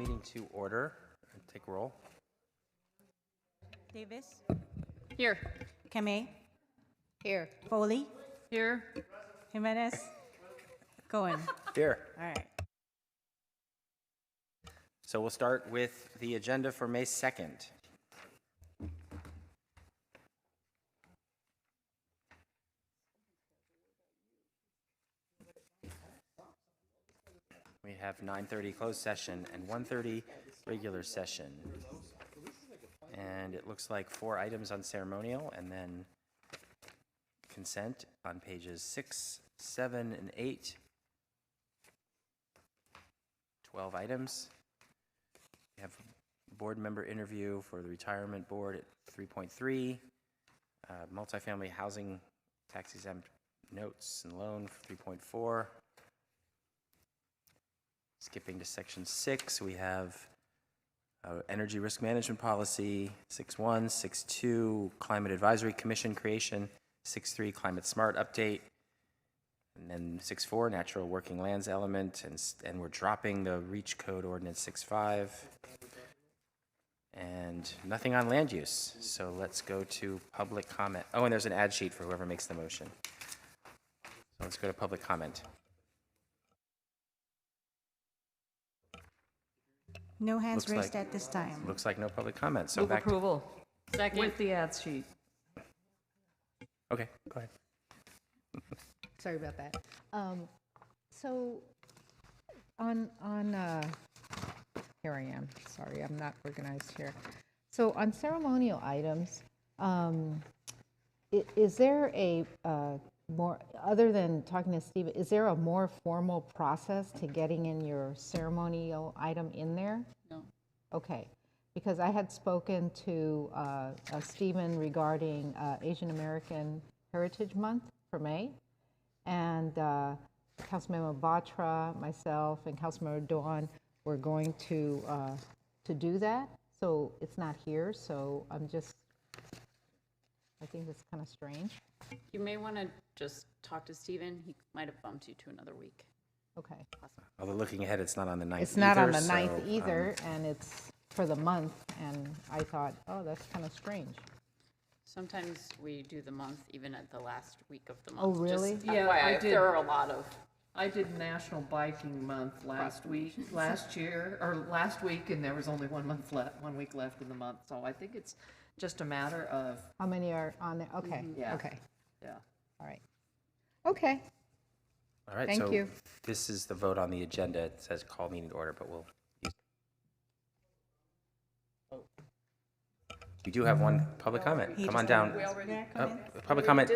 meeting to order and take roll. Davis, Here. Kame, Here. Foley, Here. Jimenez, Cohen. Here. All right. So we'll start with the agenda for May 2nd. We have 9:30 closed session and 1:30 regular session. And it looks like 4 items on ceremonial and then consent on pages 6, 7, and 8. 12 items. We have board member interview for the retirement board at 3.3. Multifamily housing tax exempt notes and loan for 3.4. Skipping to section 6, we have energy risk management policy, 6.1, 6.2, climate advisory commission creation, 6.3, climate smart update, and then 6.4, natural working lands element, and we're dropping the REACH code ordinance 6.5, and nothing on land use. So let's go to public comment. Oh, and there's an ad sheet for whoever makes the motion. So let's go to public comment. No hands Looks raised like- at this time. Looks like no public comment, so Move back to... approval Second. with the ad sheet. Okay, go ahead. Sorry about that. So on here I am. Sorry, I'm not organized here. So on ceremonial items, is there a more, other than talking to Steve, is there a more formal process to getting in your ceremonial item in there? No. Okay, because I had spoken to Stephen regarding Asian American Heritage Month for May, and Councilmember Batra, myself, and Councilmember Dawn were going to do that. So it's not here. So I think it's kind of strange. You may want to just talk to Stephen. He might have bumped you to another week. Okay. Although looking ahead, it's not on the 9th It's not on either, the 9th so, either, and it's for the month, and I thought, oh, that's kind of strange. Sometimes we do the month even at the last week of the Oh, month. really? Just Yeah, FYI, I if did. there are a lot of. I did National Biking Month last week, last week, and there was only 1 week left in the month. So I think it's just a matter of, How many are on there? Okay, Yeah. okay, yeah. all right. Okay, all right, thank so you. this is the vote on the agenda. It says call meeting to order, but we'll use... We do have one public comment. Come on down. Public comment.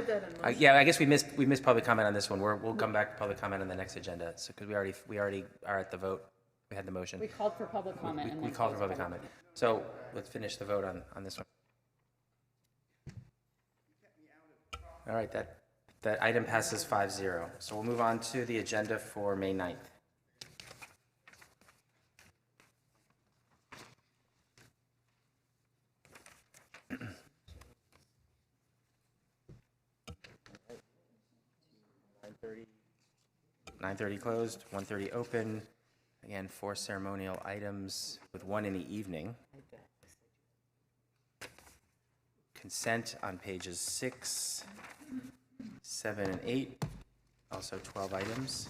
Yeah, I guess we missed public comment on this one. We'll come back to public comment on the next agenda. So because we already are at the vote. We had the motion. We called for public comment. and We then called for closed public comment. So let's finish the vote on this one. All right, that item passes 5-0. So we'll move on to the agenda for May 9th. Nine 9:30 closed, 1:30 open. Again, 4 ceremonial items with 1 in the evening. Consent on pages 6, 7, and 8, also 12 items.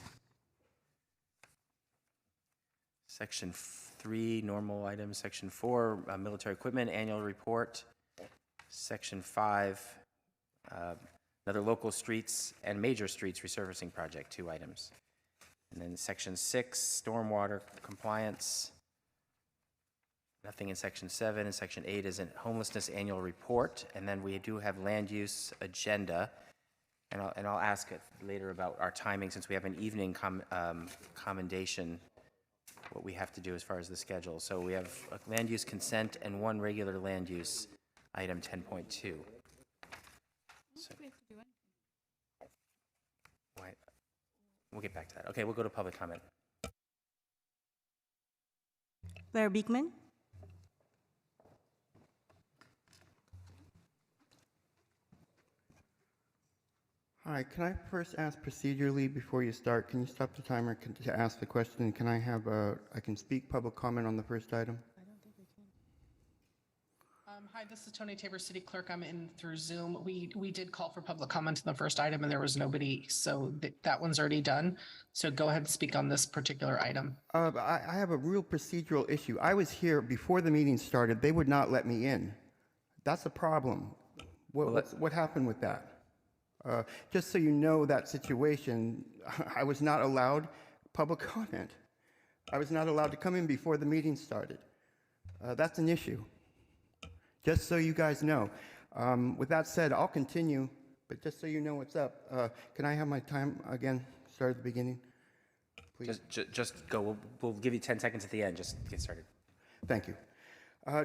Section 3, normal items. Section 4, military equipment, annual report. Section 5, another local streets and major streets resurfacing project, 2 items. And then section 6, stormwater compliance. Nothing in section 7. And section 8 is a homelessness annual report. And then we do have land use agenda. And I'll ask it later about our timing, since we have an evening commendation, what we have to do as far as the schedule. So we have a land use consent and 1 regular land use item 10.2. So, why? We'll get back to that. Okay, we'll go to public comment. Blair Beekman, Hi, can I first ask procedurally before you start, can you stop the timer to ask the question? Can I have I can speak public comment on the first item? Hi, this is Tony Tabor, City Clerk. I'm in through Zoom. We did call for public comment on the first item and there was nobody, so that one's already done. So go ahead and speak on this particular item. I have a real procedural issue. I was here before the meeting started. They would not let me in. That's a problem. What happened with that? Just so you know that situation, I was not allowed public comment. I was not allowed to come in before the meeting started. That's an issue. Just so you guys know. With that said, I'll continue, but just so you know what's up, can I have my time again? Start at the beginning, please. Just go. We'll give you 10 seconds at the end. Just get started. Thank you.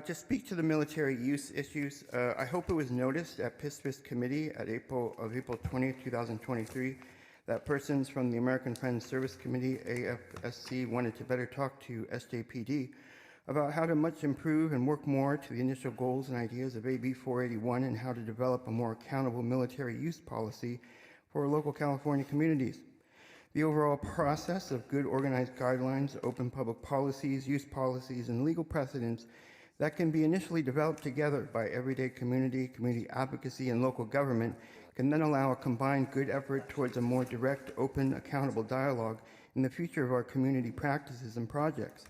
To speak to the military use issues, I hope it was noticed at PISFIS committee at April 20th, 2023, that persons from the American Friends Service Committee, AFSC, wanted to better talk to SJPD about how to much improve and work more to the initial goals and ideas of AB 481 and how to develop a more accountable military use policy for local California communities. The overall process of good organized guidelines, open public policies, use policies, and legal precedents that can be initially developed together by everyday community advocacy, and local government can then allow a combined good effort towards a more direct, open, accountable dialogue in the future of our community practices and projects.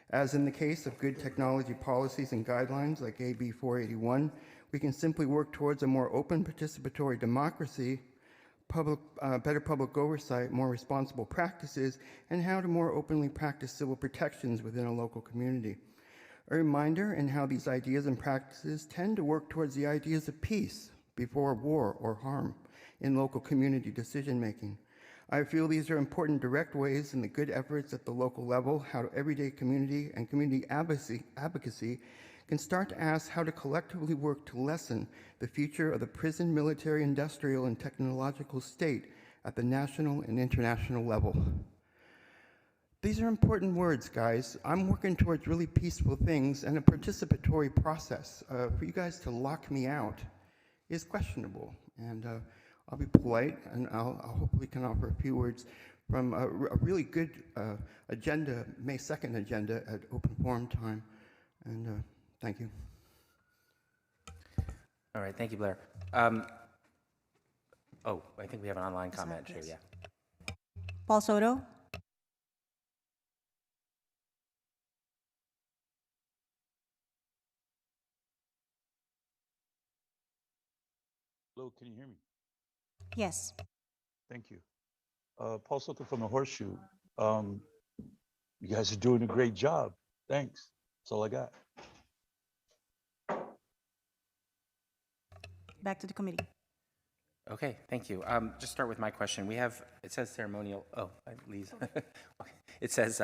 As in the case of good technology policies and guidelines like AB 481, we can simply work towards a more open participatory democracy, better public oversight, more responsible practices, and how to more openly practice civil protections within a local community. A reminder in how these ideas and practices tend to work towards the ideas of peace before war or harm in local community decision making. I feel these are important direct ways in the good efforts at the local level, how everyday community and community advocacy can start to ask how to collectively work to lessen the future of the prison, military, industrial, and technological state at the national and international level. These are important words, guys. I'm working towards really peaceful things, and a participatory process. For you guys to lock me out is questionable, and I'll be polite, and I'll hopefully can offer a few words from a really good agenda, May 2nd agenda at open forum time, and thank you. All right. Thank you, Blair. Oh, I think we have an online comment too. Yeah. Paul Soto? Hello, can you hear me? Yes. Thank you. Paul Soto from the Horseshoe. You guys are doing a great job. Thanks. That's all I got. Back to the committee. Okay, thank you. Just start with my question. We have, it says ceremonial, Lise. Okay. It says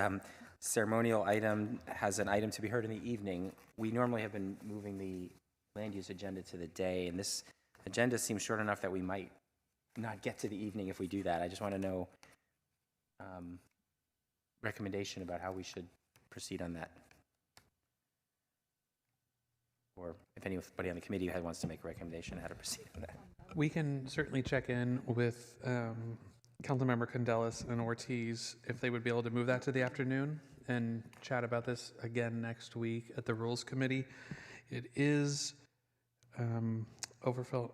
ceremonial item has an item to be heard in the evening. We normally have been moving the land use agenda to the day, and this agenda seems short enough that we might not get to the evening if we do that. I just want to know recommendation about how we should proceed on that. Or if anybody on the committee wants to make a recommendation on how to proceed on that. We can certainly check in with Councilmember Candelas and Ortiz if they would be able to move that to the afternoon and chat about this again next week at the Rules Committee. It is overfilled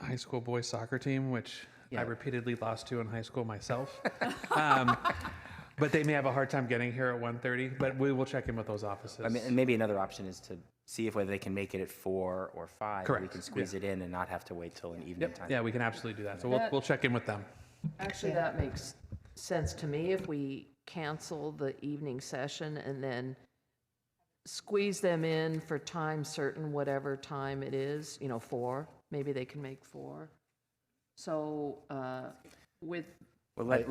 high school boys soccer team, which I repeatedly lost to in high school myself. But they may have a hard time getting here at 1:30, but we will check in with those offices. I mean, and maybe another option is to see if whether they can make it at 4 or 5. Correct. We can squeeze it in and not have to wait till an evening time. Yeah, we can absolutely do that. So That- we'll check in with them. Actually, that makes sense to me if we cancel the evening session and then squeeze them in for time certain, whatever time it is, 4. Maybe they can make 4. So with Well,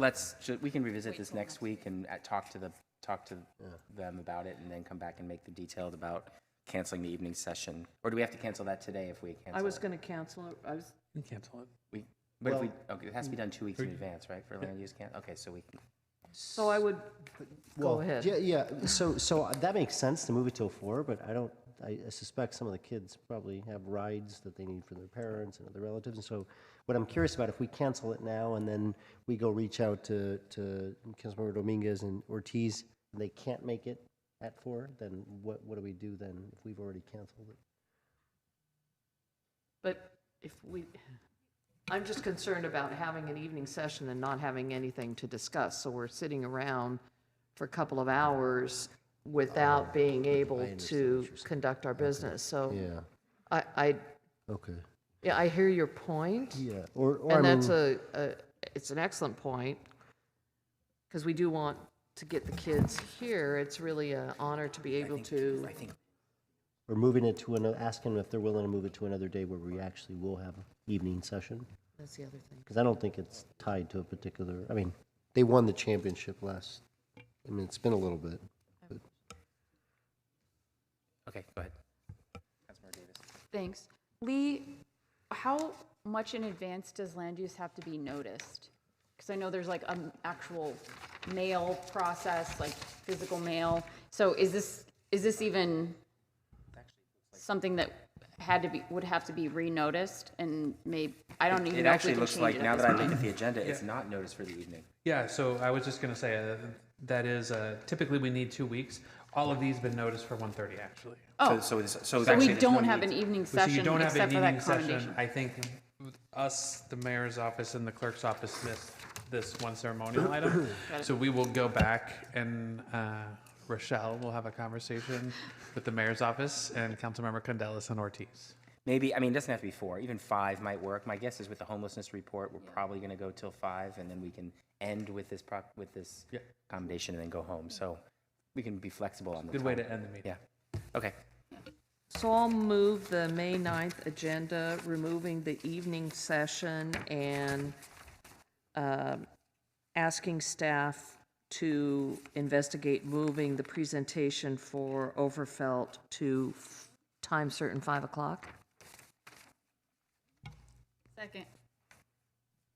we can revisit this next week and talk to them about it, and then come back and make the detailed about canceling the evening session. Or do we have to cancel that today if we cancel I was it? going to cancel it. You can cancel it. But if it has to be done 2 weeks in advance, right, for land use Okay, so we can. So I would go ahead. Yeah. So that makes sense to move it till 4, but I don't I suspect some of the kids probably have rides that they need for their parents and other relatives. And so what I'm curious about, if we cancel it now and then we go reach out to Councilmember Dominguez and Ortiz, and they can't make it at 4, then what do we do then if we've already canceled it? But if we, I'm just concerned about having an evening session and not having anything to discuss. So we're sitting around for a couple of hours without being able understand to what you're saying. conduct our business. So Yeah, I, okay. yeah, I hear your point. Yeah, or I And mean, that's it's an excellent point, because we do want to get the kids here. It's really an honor to be able to, I think or moving it to another, asking them if they're willing to move it to another day where we actually will have an evening session. that's the other thing. Because I don't think it's tied to a particular, I mean, they won the championship I mean, it's been a little bit. But okay, go ahead. Councilmember Davis. Thanks. Lee, how much in advance does land use have to be noticed? Because I know there's like an actual mail process, like physical mail. So is this even something that would have to be re-noticed? And maybe, I don't even It know if we actually can looks change like, it now at that I this look point. at the agenda, it's not noticed for the evening. Yeah, so I was just going to say that is typically we need 2 weeks. All of these been noticed for 1:30 actually. Oh, So so actually we there's don't no have need an to- evening So you session don't have except an for that evening session. commendation. I think us, the mayor's office and the clerk's office missed this one ceremonial item. Got it. So we will go back and Rochelle will have a conversation with the mayor's office and Councilmember Candelas and Ortiz. Maybe, I mean, it doesn't have to be 4, even 5 might work. My guess is with the homelessness report, we're probably going to go till 5, and then we can end with this Yeah. accommodation and then go home. So we can be flexible on the Good way time. to end the meeting. Yeah, okay. So I'll move the May 9th agenda, removing the evening session and asking staff to investigate moving the presentation for Overfelt to time certain 5 o'clock. Second.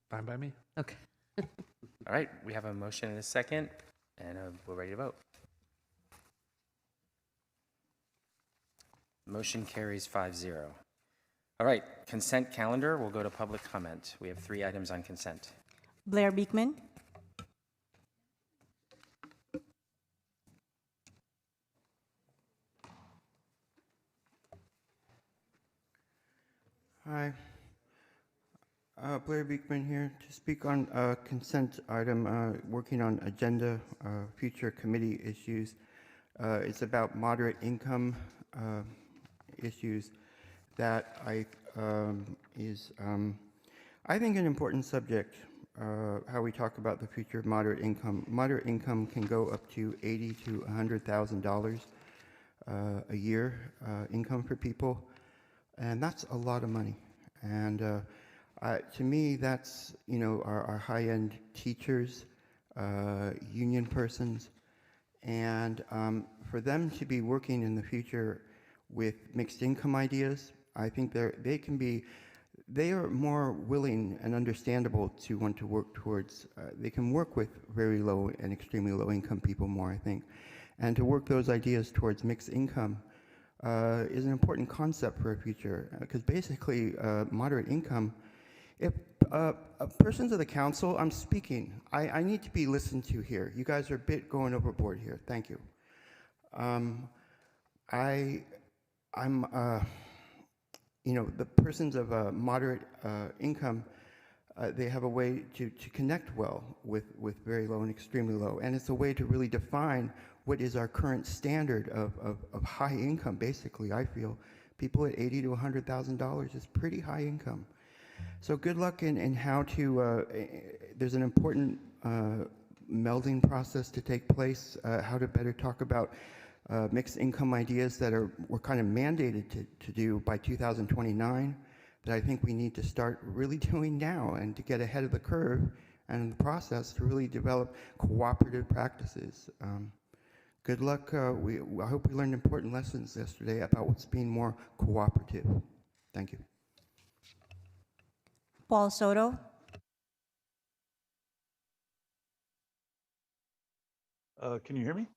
Fine by me. Okay. All right, we have a motion and a second, and we're ready to vote. Motion carries 5-0. All right, consent calendar, we'll go to public comment. We have 3 items on consent. Blair Beekman. Hi. Blair Beekman here to speak on a consent item, working on agenda, future committee issues. It's about moderate income issues that I think, an important subject, how we talk about the future of moderate income. Moderate income can go up to $80,000 to $100,000 a year income for people, and that's a lot of money. And to me, that's, our high-end teachers, union persons, and for them to be working in the future with mixed income ideas, I think they are more willing and understandable to want to work towards, they can work with very low and extremely low income people more, I think. And to work those ideas towards mixed income is an important concept for our future, because basically moderate income, if persons of the council, I'm speaking, I need to be listened to here. You guys are a bit going overboard here. Thank you. The persons of moderate income, they have a way to connect well with very low and extremely low. And it's a way to really define what is our current standard of high income, basically, I feel. People at $80,000 to $100,000 is pretty high income. So good luck in how to, there's an important melding process to take place, how to better talk about mixed income ideas that were kind of mandated to do by 2029, that I think we need to start really doing now, and to get ahead of the curve and in the process to really develop cooperative practices. Good luck. I hope we learned important lessons yesterday about what's being more cooperative. Thank you. Paul Soto. Can you hear me?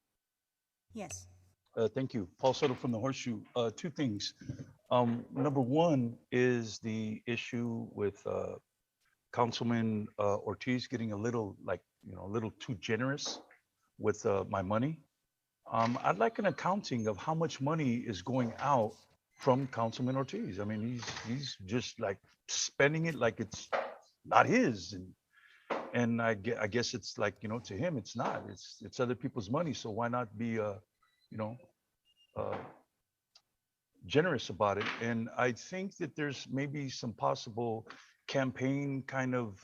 Yes. Thank you. Paul Soto from the Horseshoe. Two things. Number one is the issue with Councilman Ortiz getting a little, like, a little too generous with my money. I'd like an accounting of how much money is going out from Councilman Ortiz. I mean, he's just like spending it like it's not his, and I guess it's like, to him it's not. It's other people's money, so why not be you know uh, generous about it? And I think that there's maybe some possible campaign kind of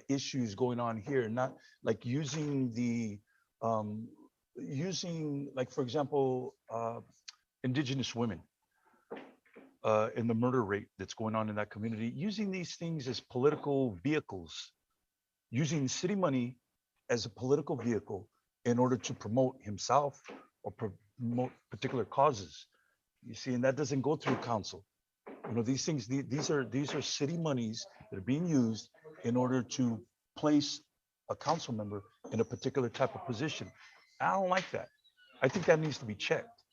issues going on here, not like um, using, like, for example, indigenous women and the murder rate that's going on in that community, using these things as political vehicles, using city money as a political vehicle in order to promote himself or promote particular causes. You see, and that doesn't go through council. These things, these are city monies that are being used in order to place a council member in a particular type of position. I don't like that. I think that needs to be checked.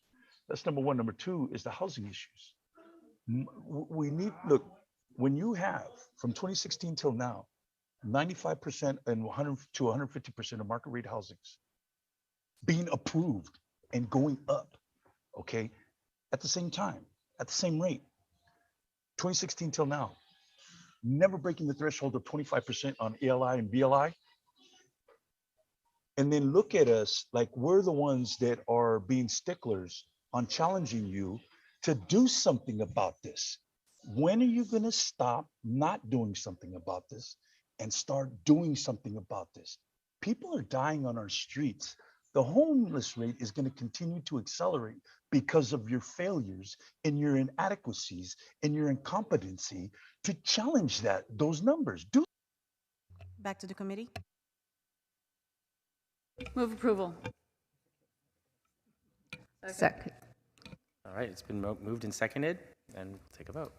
That's number one. Number two is the housing issues. We need, look, when you have from 2016 till now, 95% and 100 to 150% of market rate housings being approved and going up, okay, at the same time, at the same rate, 2016 till now, never breaking the threshold of 25% on ALI and BLI. And then look at us like we're the ones that are being sticklers on challenging you to do something about this. When are you going to stop not doing something about this and start doing something about this? People are dying on our streets. The homeless rate is going to continue to accelerate because of your failures and your inadequacies and your incompetency to challenge those numbers. Back to the committee. Move approval. Second. All right, it's been moved and seconded, and we'll take a vote.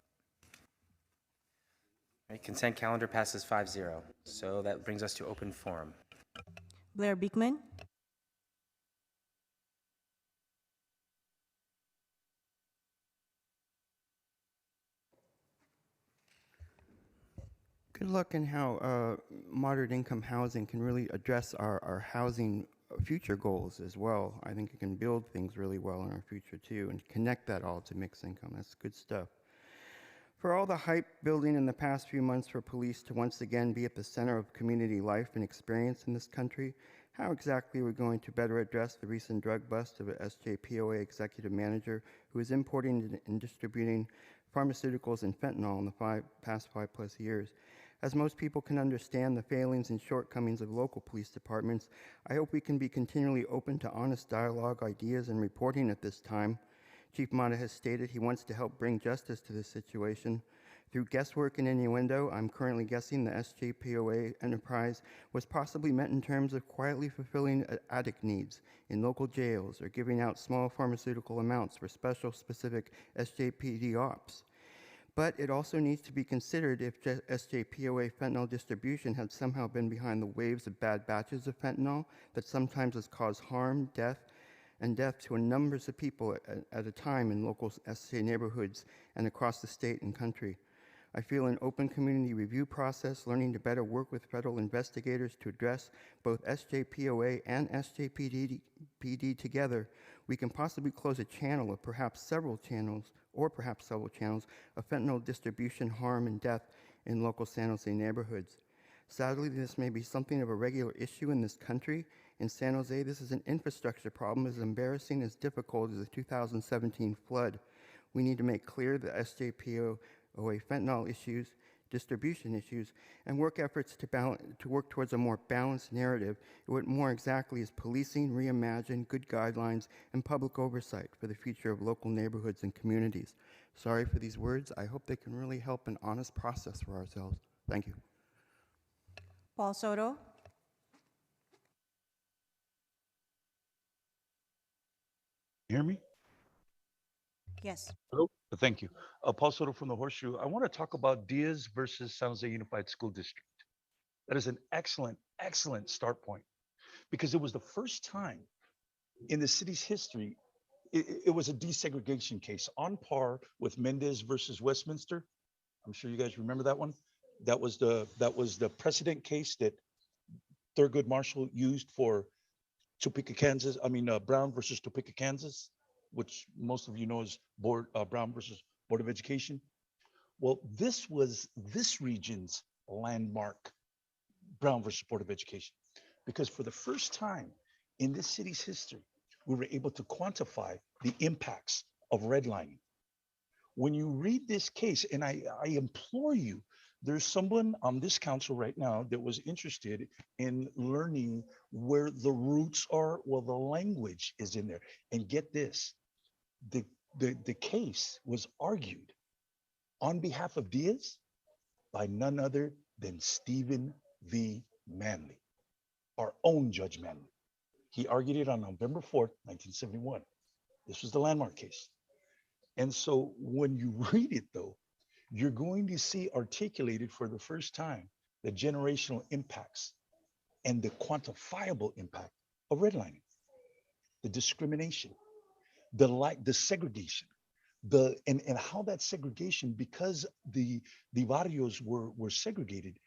All right, consent calendar passes 5-0. So that brings us to open forum. Blair Beekman, Good luck in how moderate income housing can really address our housing future goals as well. I think it can build things really well in our future too and connect that all to mixed income. That's good stuff. For all the hype building in the past few months for police to once again be at the center of community life and experience in this country, how exactly are we going to better address the recent drug bust of an SJPOA executive manager who is importing and distributing pharmaceuticals and fentanyl in the past 5+ years? As most people can understand the failings and shortcomings of local police departments, I hope we can be continually open to honest dialogue, ideas, and reporting at this time. Chief Mata has stated he wants to help bring justice to this situation. Through guesswork and innuendo, I'm currently guessing the SJPOA enterprise was possibly meant in terms of quietly fulfilling addict needs in local jails or giving out small pharmaceutical amounts for special specific SJPD ops. But it also needs to be considered if SJPOA fentanyl distribution had somehow been behind the waves of bad batches of fentanyl that sometimes has caused harm, death to numbers of people at a time in local SJ neighborhoods and across the state and country. I feel an open community review process, learning to better work with federal investigators to address both SJPOA and SJPD together, we can possibly close a channel of perhaps several channels of fentanyl distribution, harm, and death in local San Jose neighborhoods. Sadly, this may be something of a regular issue in this country. In San Jose, this is an infrastructure problem as embarrassing as difficult as the 2017 flood. We need to make clear the SJPOA fentanyl issues, distribution issues, and work efforts to work towards a more balanced narrative, what more exactly is policing, reimagined, good guidelines, and public oversight for the future of local neighborhoods and communities. Sorry for these words. I hope they can really help an honest process for ourselves. Thank you. Paul Soto, Hear me? yes. Hello? Thank you. Paul Soto from the Horseshoe. I want to talk about Diaz versus San Jose Unified School District. That is an excellent, excellent start point because it was the first time in the city's history it was a desegregation case on par with Mendez versus Westminster. I'm sure you guys remember that one. That was the precedent case that Thurgood Marshall used for Topeka, Kansas. Brown versus Topeka, Kansas, which most of you know is Brown versus Board of Education. Well, this was this region's landmark, Brown versus Board of Education, because for the first time in this city's history, we were able to quantify the impacts of redlining. When you read this case, and I implore you, there's someone on this council right now that was interested in learning where the roots are. Well, the language is in there. And get this, the case was argued on behalf of Diaz by none other than Stephen V. Manley, our own Judge Manley. He argued it on November 4th, 1971. This was the landmark case. And so when you read it, though, you're going to see articulated for the first time the generational impacts and the quantifiable impact of redlining, the discrimination, the segregation, and how that segregation, because the barrios were segregated,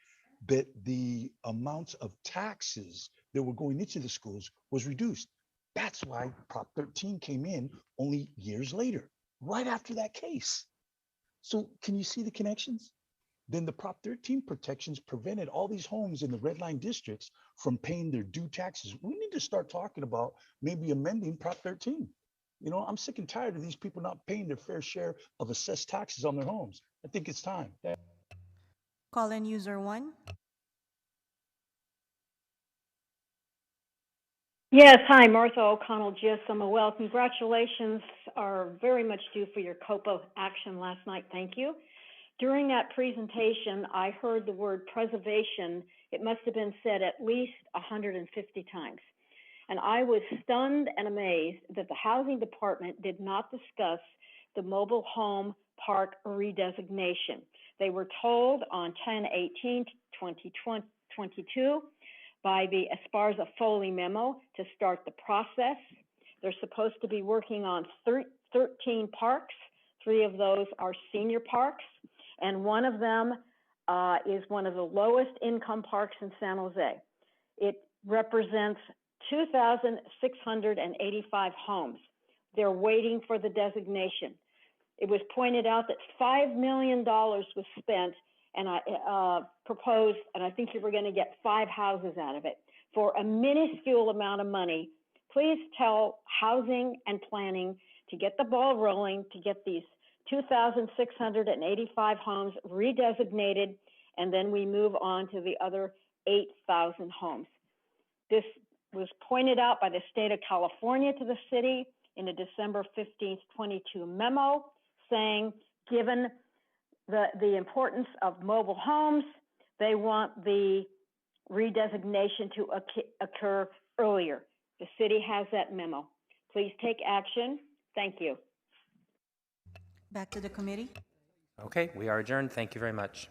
that the amounts of taxes that were going into the schools was reduced. That's why Prop 13 came in only years later, right after that case. So can you see the connections? Then the Prop 13 protections prevented all these homes in the red line districts from paying their due taxes. We need to start talking about maybe amending Prop 13. You know, I'm sick and tired of these people not paying their fair share of assessed taxes on their homes. I think it's time. Call in user 1. Yes, hi, Martha O'Connell, GSMO. Well, congratulations are very much due for your COPA action last night. Thank you. During that presentation, I heard the word preservation. It must have been said at least 150 times. And I was stunned and amazed that the housing department did not discuss the mobile home park redesignation. They were told on 10/18/2022 by the Esparza Foley memo to start the process. They're supposed to be working on 13 parks. 3 of those are senior parks, and one of them is one of the lowest income parks in San Jose. It represents 2,685 homes. They're waiting for the designation. It was pointed out that $5 million was spent, and I proposed, and I think you were going to get 5 houses out of it for a minuscule amount of money. Please tell housing and planning to get the ball rolling, to get these 2,685 homes redesignated, and then we move on to the other 8,000 homes. This was pointed out by the state of California to the city in a December 15th, 22 memo saying, given the importance of mobile homes, they want the redesignation to occur earlier. The city has that memo. Please take action. Thank you. Back to the committee. Okay, we are adjourned. Thank you very much.